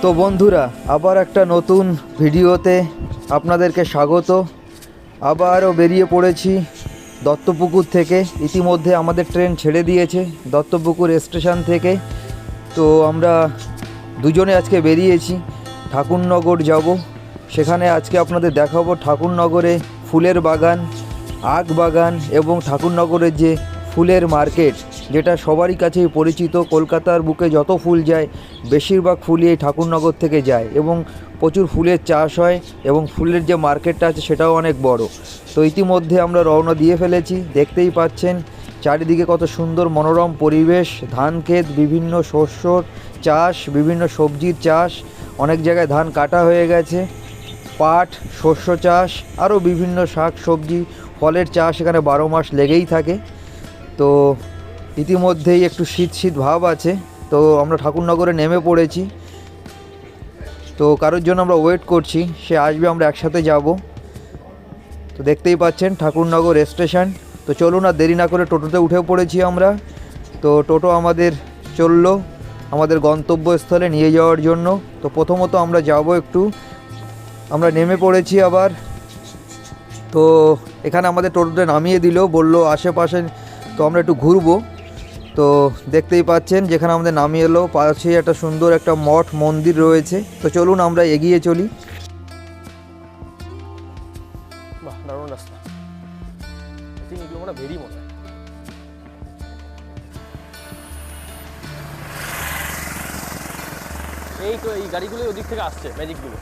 তো বন্ধুরা, আবার একটা নতুন ভিডিওতে আপনাদেরকে স্বাগত। আবারও বেরিয়ে পড়েছি দত্তপুকুর থেকে। ইতিমধ্যে আমাদের ট্রেন ছেড়ে দিয়েছে দত্তপুকুর স্টেশন থেকে। তো আমরা দুজনে আজকে বেরিয়েছি, ঠাকুরনগর যাব। সেখানে আজকে আপনাদের দেখাবো ঠাকুরনগরে ফুলের বাগান, আখ বাগান এবং ঠাকুরনগরের যে ফুলের মার্কেট, যেটা সবারই কাছেই পরিচিত। কলকাতার বুকে যত ফুল যায় বেশিরভাগ ফুলই এই ঠাকুরনগর থেকে যায় এবং প্রচুর ফুলের চাষ হয় এবং ফুলের যে মার্কেটটা আছে সেটাও অনেক বড়। তো ইতিমধ্যে আমরা রওনা দিয়ে ফেলেছি। দেখতেই পাচ্ছেন চারিদিকে কত সুন্দর মনোরম পরিবেশ, ধান ক্ষেত, বিভিন্ন শস্যর চাষ, বিভিন্ন সবজির চাষ, অনেক জায়গায় ধান কাটা হয়ে গেছে, পাট, শস্য চাষ, আরও বিভিন্ন শাক সবজি ফলের চাষ এখানে 12 মাস লেগেই থাকে। তো ইতিমধ্যেই একটু শীত শীত ভাব আছে। তো আমরা ঠাকুরনগরে নেমে পড়েছি। তো কারোর জন্য আমরা ওয়েট করছি, সে আসবে, আমরা একসাথে যাব। তো দেখতেই পাচ্ছেন ঠাকুরনগর স্টেশন। তো চলুন আর দেরি না করে টোটোতে উঠে পড়েছি আমরা। তো টোটো আমাদের চললো আমাদের গন্তব্যস্থলে নিয়ে যাওয়ার জন্য। তো প্রথমত আমরা যাব একটু, আমরা নেমে পড়েছি আবার। তো এখানে আমাদের টোটোতে নামিয়ে দিল, বললো আশেপাশে তো আমরা একটু ঘুরবো। তো দেখতেই পাচ্ছেন যেখানে আমাদের নামিয়ে এলো, পাশে একটা সুন্দর একটা মঠ মন্দির রয়েছে। তো চলুন আমরা এগিয়ে চলি। বাহ, দারুণ রাস্তা। এগুলো মনে ভেরি মনে হয়। এই তো এই গাড়িগুলো ওদিক থেকে আসছে, ম্যাজিকগুলো।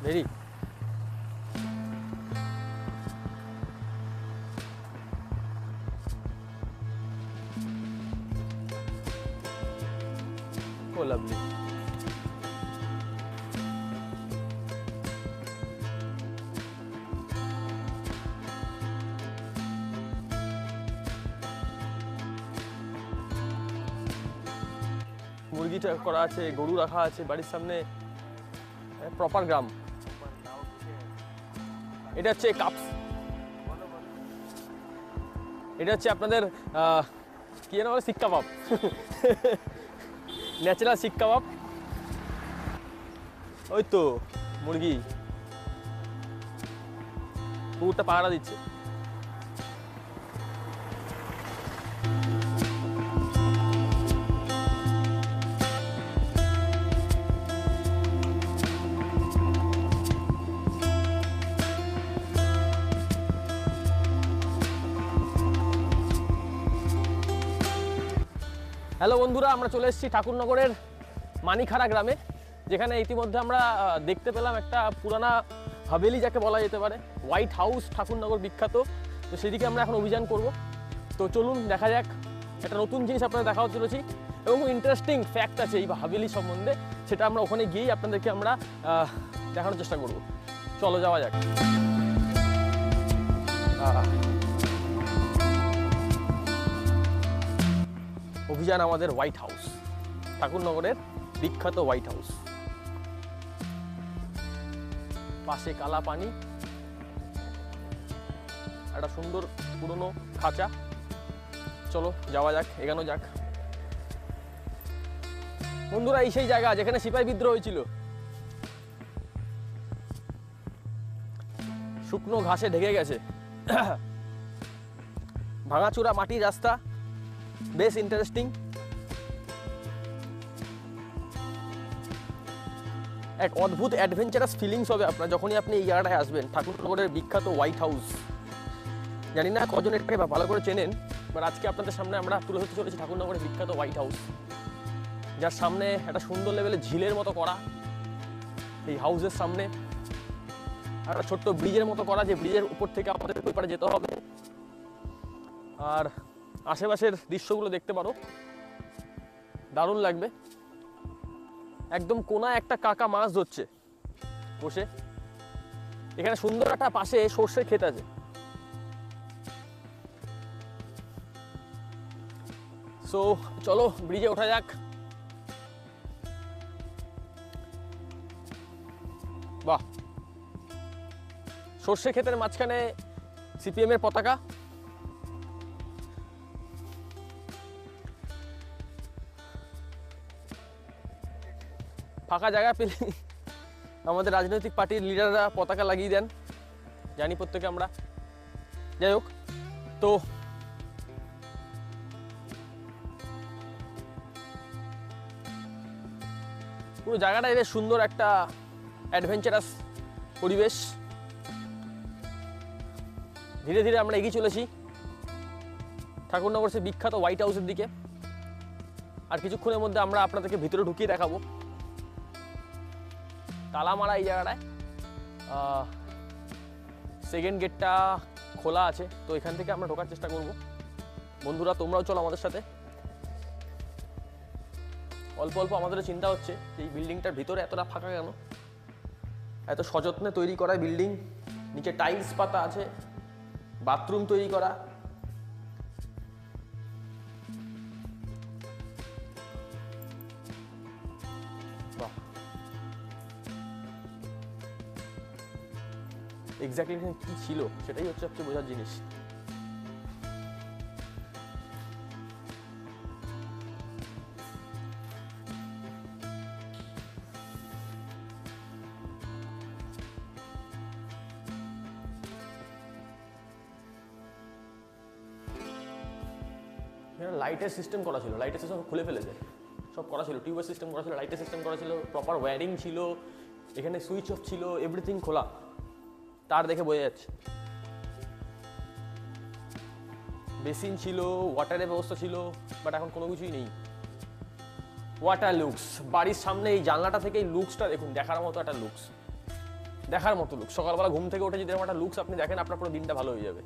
ভেরি ও লাভলি। মুরগিটা করা আছে, গরু রাখা আছে বাড়ির সামনে, প্রপার গ্রাম। এটা হচ্ছে কাপস, এটা হচ্ছে আপনাদের কি যেন বলে, শিক কাবাব। ন্যাচারাল শিক কাবাব। ওই তো মুরগি, কুকুরটা পাহারা দিচ্ছে। হ্যালো বন্ধুরা, আমরা চলে এসেছি ঠাকুরনগরের মানিখারা গ্রামে, যেখানে ইতিমধ্যে আমরা দেখতে পেলাম একটা পুরানা হাভেলি যাকে বলা যেতে পারে, হোয়াইট হাউস, ঠাকুরনগর বিখ্যাত। তো সেদিকে আমরা এখন অভিযান করব। তো চলুন দেখা যাক, একটা নতুন জিনিস আপনাদের দেখাতে চলেছি এবং ইন্টারেস্টিং ফ্যাক্ট আছে এই হাভেলি সম্বন্ধে, সেটা আমরা ওখানে গিয়েই আপনাদেরকে আমরা দেখানোর চেষ্টা করব। চলো যাওয়া যাক। অভিযান আমাদের হোয়াইট হাউস, ঠাকুরনগরের বিখ্যাত হোয়াইট হাউস। পাশে কালা পানি, একটা সুন্দর পুরনো খাঁচা। চলো যাওয়া যাক, এগানো যাক। বন্ধুরা, এই সেই জায়গা যেখানে সিপাহী বিদ্রোহ হয়েছিল। শুকনো ঘাসে ঢেকে গেছে, ভাঙাচোরা মাটির রাস্তা, বেশ ইন্টারেস্টিং। এক অদ্ভুত অ্যাডভেঞ্চারাস ফিলিংস হবে আপনার যখনই আপনি এই জায়গাটায় আসবেন, ঠাকুরনগরের বিখ্যাত হোয়াইট হাউস। জানি না কজন এটাকে ভালো করে চেনেন, বাট আজকে আপনাদের সামনে আমরা তুলে ধরতে চলেছি ঠাকুরনগরের বিখ্যাত হোয়াইট হাউস, যার সামনে একটা সুন্দর লেভেলের ঝিলের মতো করা। এই হাউসের সামনে একটা ছোট্ট ব্রিজের মতো করা, যে ব্রিজের উপর থেকে আমাদের ওই পারে যেতে হবে। আর আশেপাশের দৃশ্যগুলো দেখতে পারো, দারুণ লাগবে। একদম কোনায় একটা কাকা মাছ ধরছে বসে। এখানে সুন্দর একটা পাশে সর্ষের ক্ষেত আছে। সো চলো ব্রিজে ওঠা যাক। বাহ, সর্ষে ক্ষেতের মাঝখানে সিপিএম এর পতাকা। ফাঁকা জায়গা পেলে আমাদের রাজনৈতিক পার্টির লিডাররা পতাকা লাগিয়ে দেন, জানি প্রত্যেকে আমরা। যাই হোক, তো পুরো জায়গাটাই বেশ সুন্দর, একটা অ্যাডভেঞ্চারাস পরিবেশ। ধীরে ধীরে আমরা এগিয়ে চলেছি ঠাকুরনগর সে বিখ্যাত হোয়াইট হাউসের দিকে। আর কিছুক্ষণের মধ্যে আমরা আপনাদেরকে ভিতরে ঢুকিয়ে দেখাবো। তালা মারা এই জায়গাটায়, সেকেন্ড গেটটা খোলা আছে, তো এখান থেকে আমরা ঢোকার চেষ্টা করব। বন্ধুরা তোমরাও চলো আমাদের সাথে। অল্প অল্প আমাদেরও চিন্তা হচ্ছে এই বিল্ডিংটার ভিতরে এতটা ফাঁকা কেন, এত সযত্নে তৈরি করা বিল্ডিং, নিচে টাইলস পাতা আছে, বাথরুম তৈরি করা। এক্স্যাক্টলি এখানে কি ছিল সেটাই হচ্ছে সবচেয়ে বোঝার জিনিস। লাইটের সিস্টেম করা ছিল, লাইটের সিস্টেম খুলে ফেলেছে, সব করা ছিল, টিউবের সিস্টেম করা ছিল, লাইটের সিস্টেম করা ছিল, প্রপার ওয়্যারিং ছিল, এখানে সুইচ অফ ছিল, এভরিথিং খোলা, তার দেখে বোঝা যাচ্ছে। বেসিন ছিল, ওয়াটারের ব্যবস্থা ছিল, বাট এখন কোনো কিছুই নেই। ওয়াটার লুকস, বাড়ির সামনে এই জানলাটা থেকে এই লুকসটা দেখুন, দেখার মতো একটা লুকস, দেখার মতো লুকস। সকালবেলা ঘুম থেকে উঠে যদি এরকম একটা লুকস আপনি দেখেন, আপনার পুরো দিনটা ভালো হয়ে যাবে।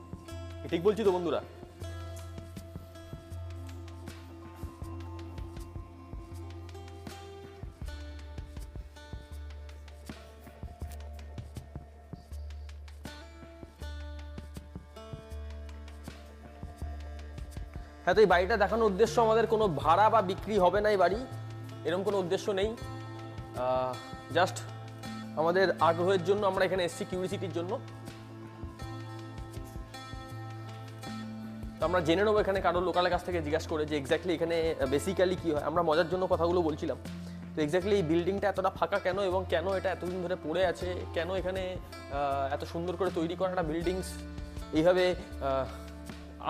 ঠিক বলছি তো বন্ধুরা? হ্যাঁ, তো এই বাড়িটা দেখানোর উদ্দেশ্য আমাদের কোনো ভাড়া বা বিক্রি হবে না, এই বাড়ি এরকম কোনো উদ্দেশ্য নেই। জাস্ট আমাদের আগ্রহের জন্য আমরা এখানে এসেছি, কিউরিসিটির জন্য। তো আমরা জেনে নেবো এখানে কারো লোকালের কাছ থেকে জিজ্ঞাসা করে যে এক্স্যাক্টলি এখানে বেসিক্যালি কী হয়। আমরা মজার জন্য কথাগুলো বলছিলাম। তো এক্স্যাক্টলি এই বিল্ডিংটা এতটা ফাঁকা কেন, এবং কেন এটা এতদিন ধরে পড়ে আছে, কেন এখানে এত সুন্দর করে তৈরি করা একটা বিল্ডিংস এইভাবে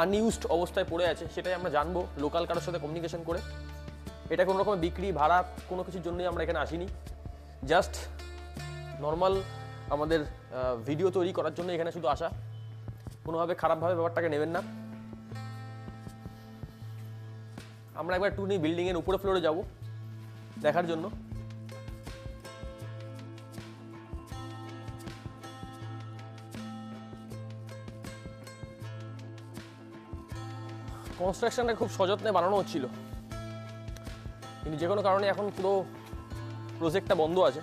আনইউজড অবস্থায় পড়ে আছে, সেটাই আমরা জানবো লোকাল কারোর সাথে কমিউনিকেশন করে। এটা কোনো রকম বিক্রি ভাড়া কোনো কিছুর জন্যই আমরা এখানে আসিনি, জাস্ট নর্মাল আমাদের ভিডিও তৈরি করার জন্য এখানে শুধু আসা। কোনোভাবে খারাপভাবে ব্যাপারটাকে নেবেন না। আমরা একবার টু নিয়ে বিল্ডিংয়ের উপরে ফ্লোরে যাব দেখার জন্য। কনস্ট্রাকশনটা খুব সযত্নে বানানো হচ্ছিল, কিন্তু যে কোনো কারণে এখন পুরো প্রজেক্টটা বন্ধ আছে।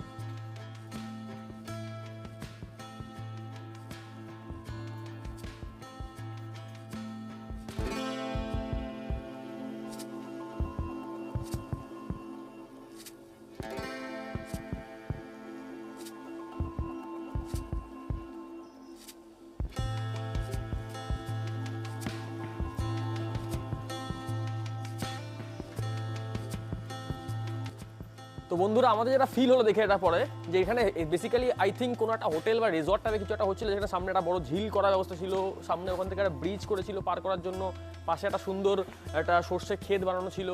তো বন্ধুরা আমাদের যেটা ফিল হলো দেখে এটা পরে, যে এখানে বেসিক্যালি আই থিঙ্ক কোনো একটা হোটেল বা রিসর্ট টাইপের কিছু একটা হচ্ছিল, যেখানে সামনে একটা বড় ঝিল করার ব্যবস্থা ছিল, সামনে ওখান থেকে একটা ব্রিজ করেছিল পার করার জন্য, পাশে একটা সুন্দর একটা সর্ষে ক্ষেত বানানো ছিল।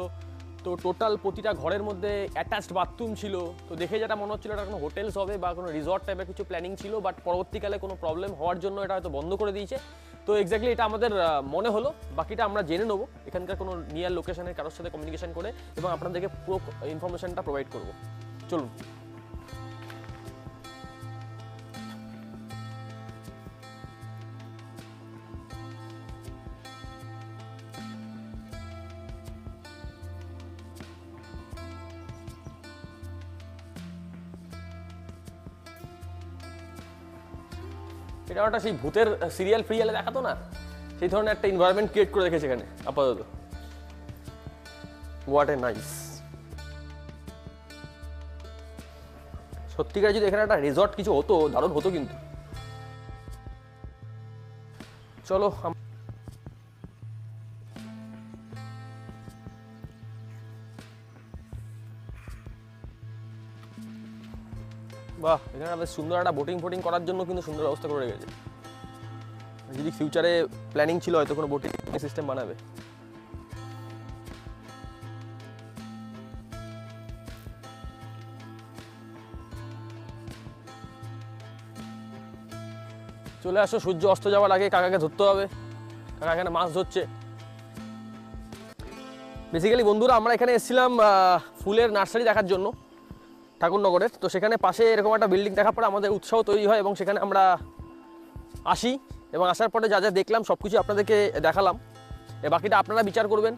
তো টোটাল প্রতিটা ঘরের মধ্যে অ্যাটাচড বাথরুম ছিল। তো দেখে যেটা মনে হচ্ছিল এটা কোনো হোটেলস হবে বা কোনো রিসর্ট টাইপের কিছু প্ল্যানিং ছিল, বাট পরবর্তীকালে কোনো প্রবলেম হওয়ার জন্য এটা হয়তো বন্ধ করে দিয়েছে। তো এক্স্যাক্টলি এটা আমাদের মনে হলো, বাকিটা আমরা জেনে নেবো এখানকার কোনো নিয়ার লোকেশনের কারোর সাথে কমিউনিকেশন করে, এবং আপনাদেরকে পুরো ইনফরমেশনটা প্রোভাইড করবো। চলুন। এটা একটা সেই ভূতের সিরিয়াল ফ্রিয়ালে দেখাতো না, সেই ধরনের একটা এনভায়রনমেন্ট ক্রিয়েট করে রেখেছে এখানে আপাতত। What a nice. সত্যিকার যদি এখানে একটা রিসর্ট কিছু হতো দারুণ হতো কিন্তু। চলো বাহ, এখানে বেশ সুন্দর একটা বোটিং ফোটিং করার জন্য কিন্তু সুন্দর ব্যবস্থা করে রেখেছে। যদি ফিউচারে প্ল্যানিং ছিল হয়তো কোনো বোটিং সিস্টেম বানাবে। চলে আসো, সূর্য অস্ত যাওয়ার আগে কাকাকে ধরতে হবে। কাকা এখানে মাছ ধরছে। বেসিক্যালি বন্ধুরা আমরা এখানে এসেছিলাম ফুলের নার্সারি দেখার জন্য ঠাকুরনগরের। তো সেখানে পাশে এরকম একটা বিল্ডিং দেখার পরে আমাদের উৎসাহ তৈরি হয় এবং সেখানে আমরা আসি এবং আসার পরে যা যা দেখলাম সব কিছু আপনাদেরকে দেখালাম। বাকিটা আপনারা বিচার করবেন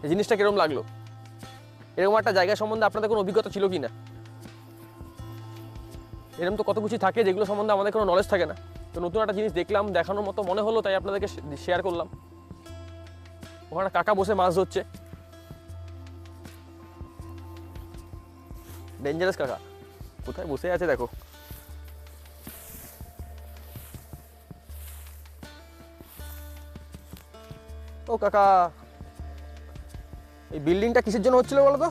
এই জিনিসটা কীরকম লাগলো। এরকম একটা জায়গা সম্বন্ধে আপনাদের কোনো অভিজ্ঞতা ছিল কি না? এরকম তো কত কিছু থাকে যেগুলো সম্বন্ধে আমাদের কোনো নলেজ থাকে না। তো নতুন একটা জিনিস দেখলাম, দেখানোর মতো মনে হলো, তাই আপনাদেরকে শেয়ার করলাম। ওখানে কাকা বসে মাছ ধরছে। ডেঞ্জারাস কাকা কোথায় বসে আছে দেখো। ও কাকা, এই বিল্ডিংটা কিসের জন্য হচ্ছিল বলো তো?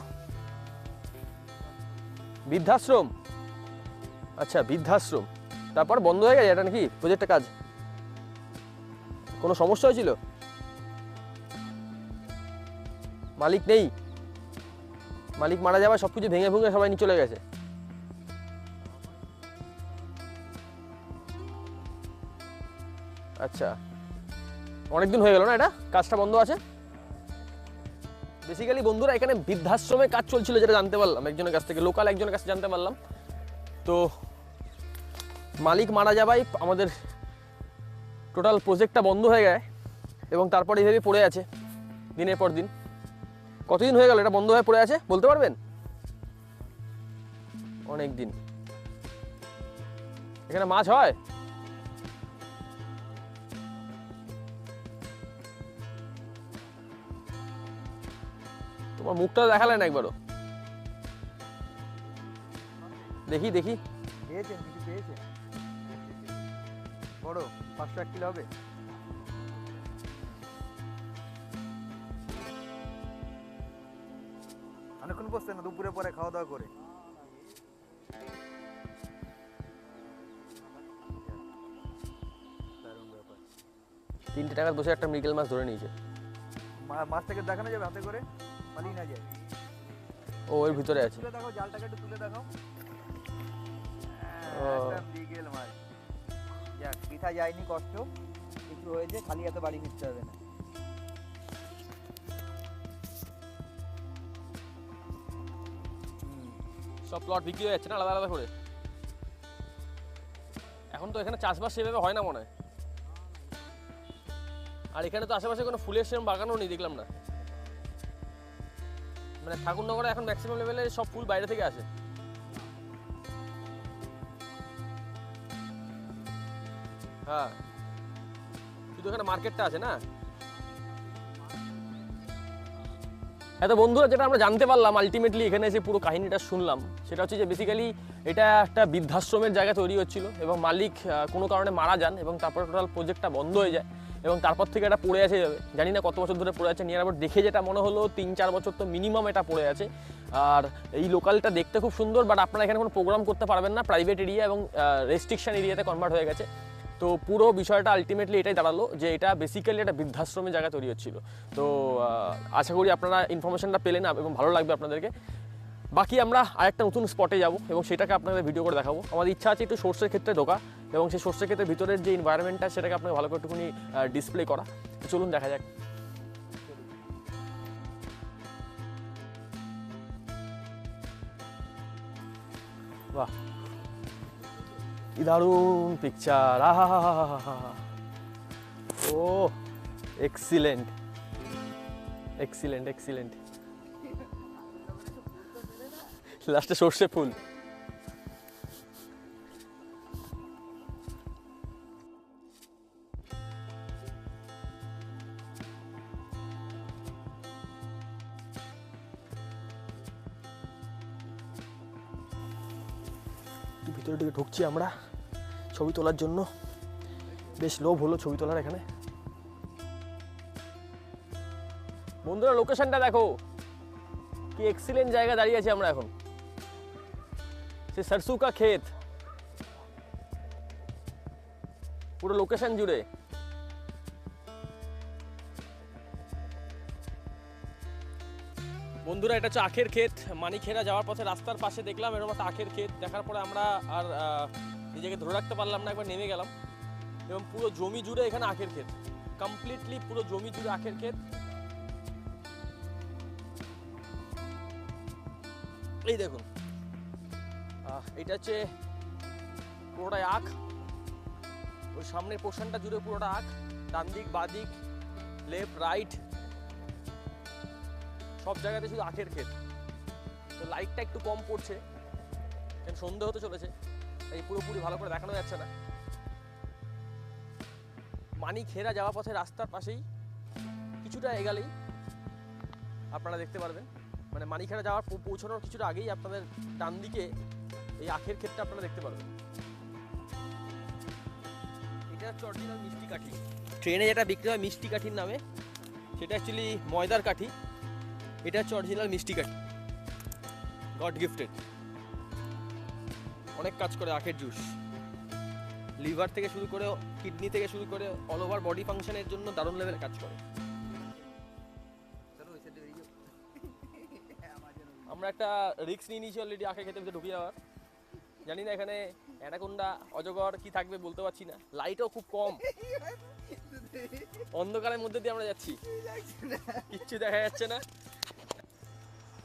বৃদ্ধাশ্রম। আচ্ছা, বৃদ্ধাশ্রম। তারপর বন্ধ হয়ে গেছে এটা নাকি প্রজেক্টের কাজ? কোনো সমস্যা হয়েছিল? মালিক নেই? মালিক মারা যাওয়ায় সব কিছু ভেঙে ভেঙে সবাই নিয়ে চলে গেছে। আচ্ছা, অনেকদিন হয়ে গেল না এটা কাজটা বন্ধ আছে? বেসিক্যালি বন্ধুরা এখানে বৃদ্ধাশ্রমে কাজ চলছিল যেটা জানতে পারলাম একজনের কাছ থেকে, লোকাল একজনের কাছে জানতে পারলাম। তো মালিক মারা যাওয়ায় আমাদের টোটাল প্রজেক্টটা বন্ধ হয়ে যায় এবং তারপর এইভাবে পড়ে আছে দিনের পর দিন। কতদিন হয়ে গেল এটা বন্ধ হয়ে পড়ে আছে বলতে পারবেন? অনেক দিন। এখানে মাছ হয়? তোমার মুখটা দেখালেন একবারও। দেখি দেখি। পেয়েছেন কিছু? পেয়েছেন বড় 500 কিলো হবে? অনেকক্ষণ বসছেন না দুপুরে পরে খাওয়া দাওয়া করে? দারুণ ব্যাপার। 3 টাকার বসে একটা মৃগেল মাছ ধরে নিয়েছে। মাছটাকে দেখানো যাবে হাতে করে? পালিয়ে না যায়? ও এর ভিতরে আছে। তুলে দেখাও, জালটাকে একটু তুলে দেখাও। একটা মৃগেল মাছ। যাক, পিঠা যায়নি, কষ্ট কিছু হয়েছে, খালি হাতে বাড়ি ফিরতে হবে না। সব প্লট বিক্রি হয়ে যাচ্ছে না আলাদা আলাদা করে? এখন তো এখানে চাষবাস সেভাবে হয় না মনে হয়। আর এখানে তো আশেপাশে কোনো ফুলের সেরকম বাগানও নেই, দেখলাম না। মানে ঠাকুরনগরে এখন ম্যাক্সিমাম লেভেলে সব ফুল বাইরে থেকে আসে। হ্যাঁ, শুধু এখানে মার্কেটটা আছে না। এত বন্ধুরা যেটা আমরা জানতে পারলাম আলটিমেটলি এখানে এসে পুরো কাহিনীটা শুনলাম, সেটা হচ্ছে যে বেসিক্যালি এটা একটা বৃদ্ধাশ্রমের জায়গা তৈরি হচ্ছিল এবং মালিক কোনো কারণে মারা যান এবং তারপরে টোটাল প্রজেক্টটা বন্ধ হয়ে যায় এবং তারপর থেকে এটা পড়ে আছে। জানি না কত বছর ধরে পড়ে আছে, নিয়ে আবার দেখে যেটা মনে হলো 3-4 বছর তো মিনিমাম এটা পড়ে আছে। আর এই লোকালটা দেখতে খুব সুন্দর, বাট আপনারা এখানে কোনো প্রোগ্রাম করতে পারবেন না, প্রাইভেট এরিয়া এবং রেস্ট্রিকশন এরিয়াতে কনভার্ট হয়ে গেছে। তো পুরো বিষয়টা আলটিমেটলি এটাই দাঁড়ালো যে এটা বেসিক্যালি একটা বৃদ্ধাশ্রমের জায়গা তৈরি হচ্ছিল। তো আশা করি আপনারা ইনফরমেশনটা পেলেন এবং ভালো লাগবে আপনাদেরকে। বাকি আমরা আরেকটা নতুন স্পটে যাব এবং সেটাকে আপনাদের ভিডিও করে দেখাবো। আমাদের ইচ্ছা আছে একটু সোর্সের ক্ষেত্রে ঢোকা এবং সেই সোর্সের ক্ষেত্রে ভিতরের যে এনভায়রনমেন্টটা সেটাকে আপনাকে ভালো করে একটুখানি ডিসপ্লে করা। চলুন দেখা যাক। বাহ, দারুণ পিকচার। আহা হা হা হা হা। ও এক্সিলেন্ট এক্সিলেন্ট এক্সিলেন্ট। লাস্টে সর্ষে ফুল। ভিতরে দিকে ঢুকছি আমরা ছবি তোলার জন্য। বেশ লোভ হলো ছবি তোলার এখানে। বন্ধুরা লোকেশনটা দেখো কি এক্সিলেন্ট জায়গা দাঁড়িয়ে আছি আমরা এখন। সে सरसों का खेत পুরো লোকেশন জুড়ে। বন্ধুরা এটা হচ্ছে আখের ক্ষেত। মানিকখেরা যাওয়ার পথে রাস্তার পাশে দেখলাম এরকম একটা আখের ক্ষেত, দেখার পরে আমরা আর নিজেকে ধরে রাখতে পারলাম না, একবার নেমে গেলাম। এবং পুরো জমি জুড়ে এখানে আখের ক্ষেত, কমপ্লিটলি পুরো জমি জুড়ে আখের ক্ষেত। এই দেখুন এটা হচ্ছে পুরোটাই আখ, ওই সামনের পোর্শনটা জুড়ে পুরোটা আখ, ডান দিক বাঁ দিক লেফট রাইট সব জায়গাতে শুধু আখের ক্ষেত। তো লাইটটা একটু কম পড়ছে কারণ সন্ধে হতে চলেছে, এই পুরোপুরি ভালো করে দেখানো যাচ্ছে না। মানিকখেরা যাওয়ার পথে রাস্তার পাশেই কিছুটা এগালেই আপনারা দেখতে পারবেন, মানে মানিকখেরা যাওয়ার পৌঁছানোর কিছুটা আগেই আপনাদের ডান দিকে এই আখের ক্ষেতটা আপনারা দেখতে পারবেন। এটা হচ্ছে অরিজিনাল মিষ্টি কাঠি। ট্রেনে যেটা বিক্রি হয় মিষ্টি কাঠির নামে, সেটা অ্যাকচুয়ালি ময়দার কাঠি। এটা হচ্ছে অরিজিনাল মিষ্টি কাঠি, গড গিফটেড। অনেক কাজ করে আখের জুস, লিভার থেকে শুরু করে কিডনি থেকে শুরু করে অল ওভার বডি ফাংশনের জন্য দারুণ লেভেলে কাজ করে। আমরা একটা রিস্ক নিয়ে নিয়েছি অলরেডি আখের খেতে ঢুকে যাওয়ার। জানি না এখানে অ্যানাকোন্ডা অজগর কি থাকবে বলতে পারছি না, লাইটও খুব কম, অন্ধকারের মধ্যে দিয়ে আমরা যাচ্ছি, কিচ্ছু দেখা যাচ্ছে না,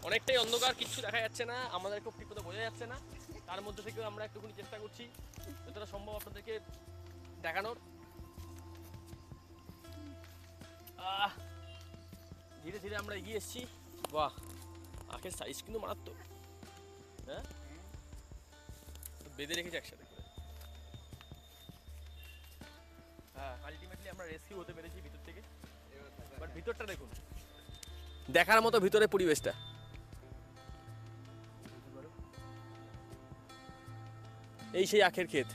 অনেকটাই অন্ধকার, কিচ্ছু দেখা যাচ্ছে না, আমাদের খুব ঠিক মতো বোঝা যাচ্ছে না। তার মধ্যে থেকেও আমরা একটুখানি চেষ্টা করছি যতটা সম্ভব আপনাদেরকে দেখানোর। ধীরে ধীরে আমরা এগিয়ে এসেছি। বাহ, আখের সাইজ কিন্তু মারাত্মক। হ্যাঁ, বেঁধে রেখেছি একসাথে করে। হ্যাঁ, আলটিমেটলি আমরা রেস্কিউ হতে পেরেছি ভিতর থেকে। বাট ভিতরটা দেখুন, দেখার মতো ভিতরে পরিবেশটা। এই সেই আখের ক্ষেত।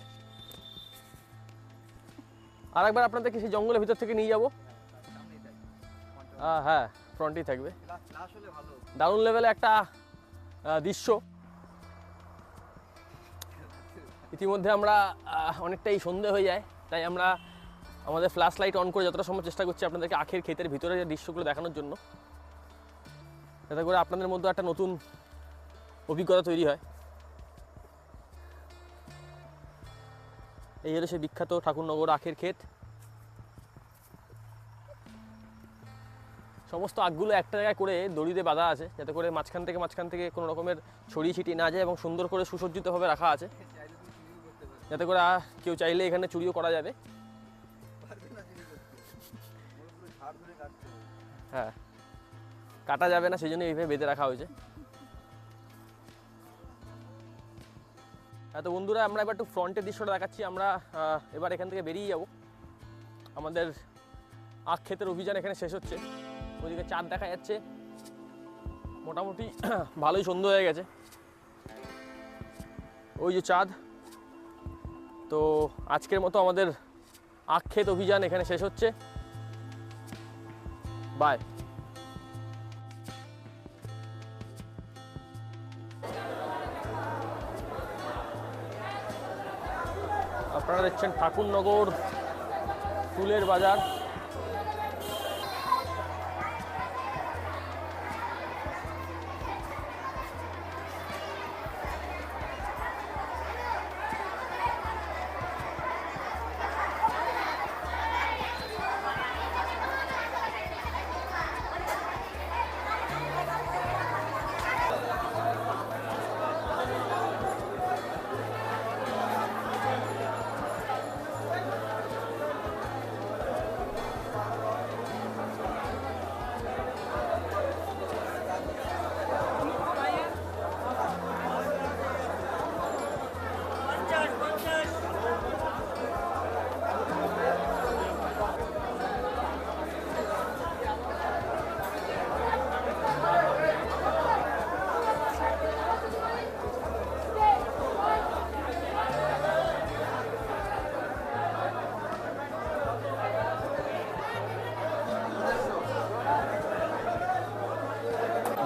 আর একবার আপনাদেরকে সেই জঙ্গলের ভিতর থেকে নিয়ে যাবো। হ্যাঁ, ফ্রন্টেই থাকবে। দারুণ লেভেলে একটা দৃশ্য। ইতিমধ্যে আমরা অনেকটাই সন্ধে হয়ে যায়, তাই আমরা আমাদের ফ্ল্যাশ লাইট অন করে যতটা সম্ভব চেষ্টা করছি আপনাদেরকে আখের ক্ষেতের ভিতরে দৃশ্যগুলো দেখানোর জন্য, যাতে করে আপনাদের মধ্যে একটা নতুন অভিজ্ঞতা তৈরি হয়। এই হলো সেই বিখ্যাত ঠাকুরনগর আখের ক্ষেত। সমস্ত আখগুলো একটা জায়গায় করে দড়িতে বাঁধা আছে, যাতে করে মাঝখান থেকে কোনো রকমের ছড়িয়ে ছিটিয়ে না যায়, এবং সুন্দর করে সুসজ্জিতভাবে রাখা আছে, যাতে করে কেউ চাইলে এখানে চুরিও করা যাবে। হ্যাঁ, কাটা যাবে না, সেই জন্য এইভাবে বেঁধে রাখা হয়েছে। হ্যাঁ, তো বন্ধুরা আমরা এবার একটু ফ্রন্টের দৃশ্যটা দেখাচ্ছি। আমরা এবার এখান থেকে বেরিয়ে যাব। আমাদের আখ ক্ষেতের অভিযান এখানে শেষ হচ্ছে। ওইদিকে চাঁদ দেখা যাচ্ছে, মোটামুটি ভালোই সন্ধ্যা হয়ে গেছে। ওই যে চাঁদ। তো আজকের মতো আমাদের আখ ক্ষেত অভিযান এখানে শেষ হচ্ছে। বাই। আপনারা দেখছেন ঠাকুরনগর ফুলের বাজার।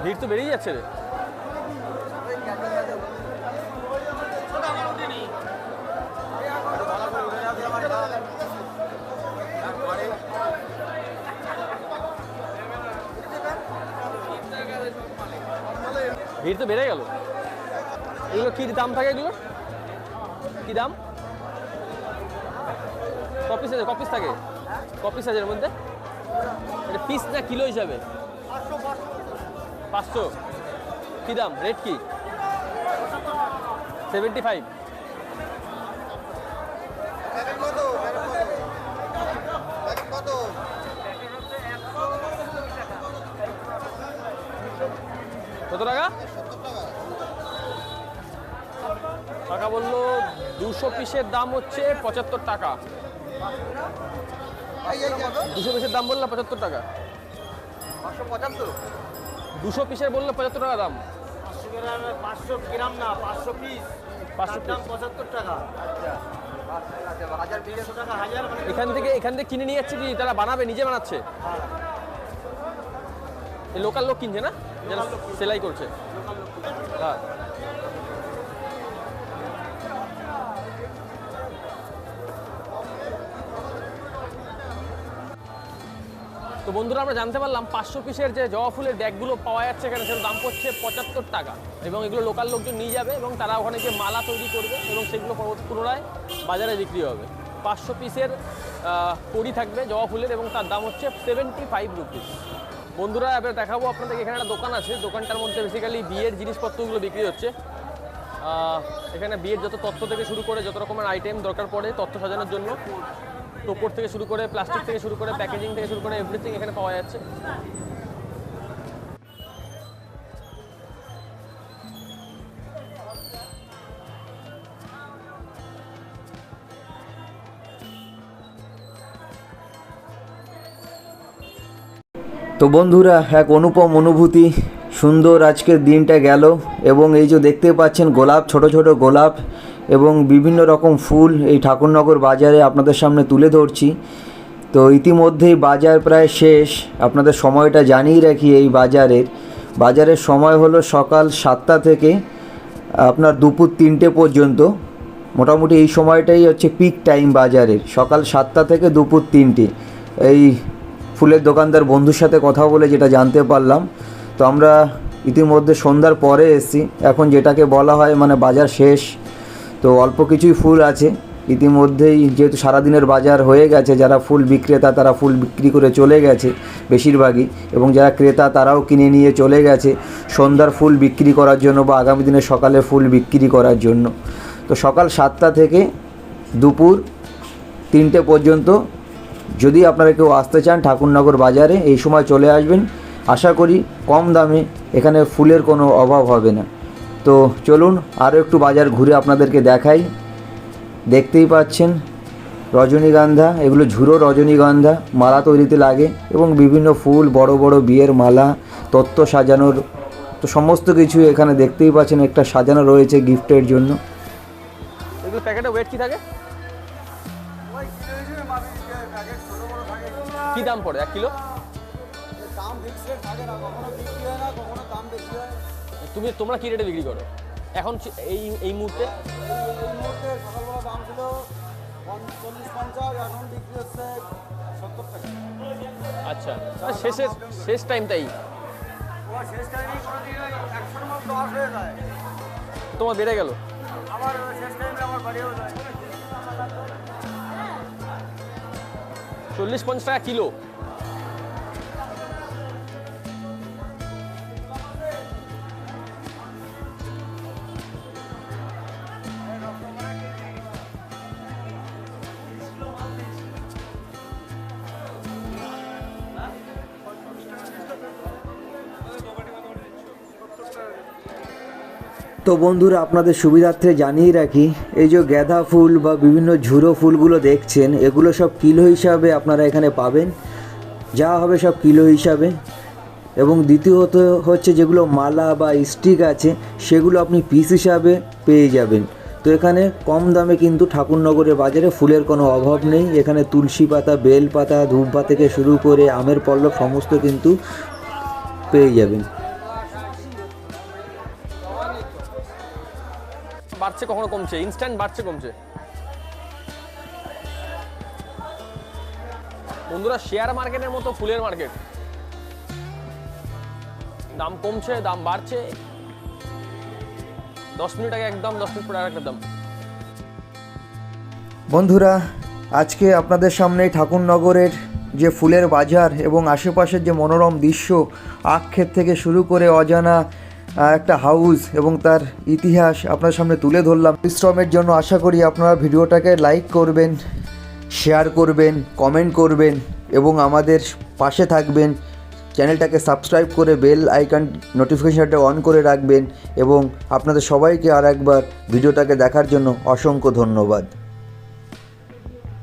ভিড় তো বেরিয়ে যাচ্ছে রে। ভিড় তো বেড়ে গেল। এগুলো কি দাম থাকে? এগুলো কি দাম? কপিস থাকে? কপিস আছে এর মধ্যে? এটা পিস না কিলো হিসাবে? 500। কি দাম? রেট কি? 75। কত টাকা? টাকা বললো 200 পিসের দাম হচ্ছে 75 টাকা। 200 পিসের দাম বললো 75 টাকা। 200 পিসের বললো 75 টাকা দাম। 500 গ্রাম না, 500 পিস। 500 দাম 75 টাকা। টাকা হাজার। এখান থেকে কিনে নিয়ে যাচ্ছে কি তারা বানাবে, নিজে বানাচ্ছে? এই লোকাল লোক কিনছে না, যারা সেলাই করছে? হ্যাঁ। তো বন্ধুরা, আমরা জানতে পারলাম 500 পিসের যে জবা ফুলের ব্যাগগুলো পাওয়া যাচ্ছে এখানে, সেটার দাম পড়ছে 75 টাকা। এবং এগুলো লোকাল লোকজন নিয়ে যাবে এবং তারা ওখানে গিয়ে মালা তৈরি করবে এবং সেগুলো পুনরায় বাজারে বিক্রি হবে। 500 পিসের কড়ি থাকবে জবা ফুলের এবং তার দাম হচ্ছে 75 রুপিস। বন্ধুরা, এবার দেখাবো আপনাদের এখানে একটা দোকান আছে। দোকানটার মধ্যে বেসিক্যালি বিয়ের জিনিসপত্রগুলো বিক্রি হচ্ছে। এখানে বিয়ের যত তত্ত্ব থেকে শুরু করে যত রকমের আইটেম দরকার পড়ে তত্ত্ব সাজানোর জন্য, টোপর থেকে শুরু করে প্লাস্টিক থেকে শুরু করে প্যাকেজিং থেকে শুরু করে এভরিথিং এখানে পাওয়া যাচ্ছে। তো বন্ধুরা, এক অনুপম অনুভূতি, সুন্দর আজকের দিনটা গেল। এবং এই যে দেখতে পাচ্ছেন গোলাপ, ছোট ছোট গোলাপ এবং বিভিন্ন রকম ফুল এই ঠাকুরনগর বাজারে আপনাদের সামনে তুলে ধরছি। তো ইতিমধ্যেই বাজার প্রায় শেষ। আপনাদের সময়টা জানিয়ে রাখি, এই বাজারের সময় হলো সকাল 7টা থেকে আপনার দুপুর 3টে পর্যন্ত। মোটামুটি এই সময়টাই হচ্ছে পিক টাইম বাজারের, সকাল 7টা থেকে দুপুর 3টে। এই ফুলের দোকানদার বন্ধুর সাথে কথা বলে যেটা জানতে পারলাম। তো আমরা ইতিমধ্যে সন্ধ্যার পরে এসেছি, এখন যেটাকে বলা হয় মানে বাজার শেষ। তো অল্প কিছুই ফুল আছে ইতিমধ্যেই, যেহেতু সারাদিনের বাজার হয়ে গেছে। যারা ফুল বিক্রেতা তারা ফুল বিক্রি করে চলে গেছে বেশিরভাগই, এবং যারা ক্রেতা তারাও কিনে নিয়ে চলে গেছে সন্ধ্যার ফুল বিক্রি করার জন্য বা আগামী দিনে সকালে ফুল বিক্রি করার জন্য। তো সকাল 7টা থেকে দুপুর 3টে পর্যন্ত যদি আপনারা কেউ আসতে চান ঠাকুরনগর বাজারে, এই সময় চলে আসবেন। আশা করি কম দামে এখানে ফুলের কোনো অভাব হবে না। তো চলুন আরও একটু বাজার ঘুরে আপনাদেরকে দেখাই। দেখতেই পাচ্ছেন রজনীগন্ধা, এগুলো ঝুরো রজনীগন্ধা, মালা তৈরিতে লাগে এবং বিভিন্ন ফুল, বড় বড় বিয়ের মালা, তত্ত্ব সাজানোর, তো সমস্ত কিছু এখানে দেখতেই পাচ্ছেন একটা সাজানো রয়েছে গিফটের জন্য। এগুলো প্যাকেটে ওয়েট কি থাকে? কি দাম পড়ে 1 কিলো? দাম ফিক্স রেট থাকে না, কখনো বিক্রি হয় না, কখনো দাম বেশি হয়। তোমরা কি রেটে বিক্রি করো এখন এই মুহূর্তে? এই মুহূর্তে সকালবেলা দাম ছিল 40-50, এখন বিক্রি হচ্ছে 70 টাকা। আচ্ছা, শেষ টাইমটাই শেষ টাইমে কোনো দিন 100-এর মধ্যে 10 হয়ে যায়, তোমার বেড়ে গেল। আবার শেষ টাইমে আমার বাড়িও যায়। 40-50 টাকা কিলো। তো বন্ধুরা, আপনাদের সুবিধার্থে জানিয়ে রাখি, এই যে গাঁদা ফুল বা বিভিন্ন ঝুরো ফুলগুলো দেখছেন, এগুলো সব কিলো হিসাবে আপনারা এখানে পাবেন। যা হবে সব কিলো হিসাবে। এবং দ্বিতীয়ত হচ্ছে যেগুলো মালা বা স্টিক আছে সেগুলো আপনি পিস হিসাবে পেয়ে যাবেন। তো এখানে কম দামে কিন্তু ঠাকুরনগরের বাজারে ফুলের কোনো অভাব নেই। এখানে তুলসী পাতা, বেল পাতা, ধূপ পাতা থেকে শুরু করে আমের পল্লব সমস্ত কিন্তু পেয়ে যাবেন। বাড়ছে কখনো কমছে, ইনস্ট্যান্ট বাড়ছে কমছে। বন্ধুরা, শেয়ার মার্কেটের মতো ফুলের মার্কেট, দাম কমছে দাম বাড়ছে, 10 মিনিট আগে একদম, 10 মিনিট পরে আর একটা দাম। বন্ধুরা, আজকে আপনাদের সামনে ঠাকুরনগরের যে ফুলের বাজার এবং আশেপাশের যে মনোরম দৃশ্য, আখক্ষেত থেকে শুরু করে অজানা একটা হাউস এবং তার ইতিহাস আপনার সামনে তুলে ধরলাম। পরিশ্রমের জন্য আশা করি আপনারা ভিডিওটাকে লাইক করবেন, শেয়ার করবেন, কমেন্ট করবেন এবং আমাদের পাশে থাকবেন। চ্যানেলটাকে সাবস্ক্রাইব করে বেল আইকন নোটিফিকেশনটা অন করে রাখবেন এবং আপনাদের সবাইকে আর একবার ভিডিওটাকে দেখার জন্য অসংখ্য ধন্যবাদ।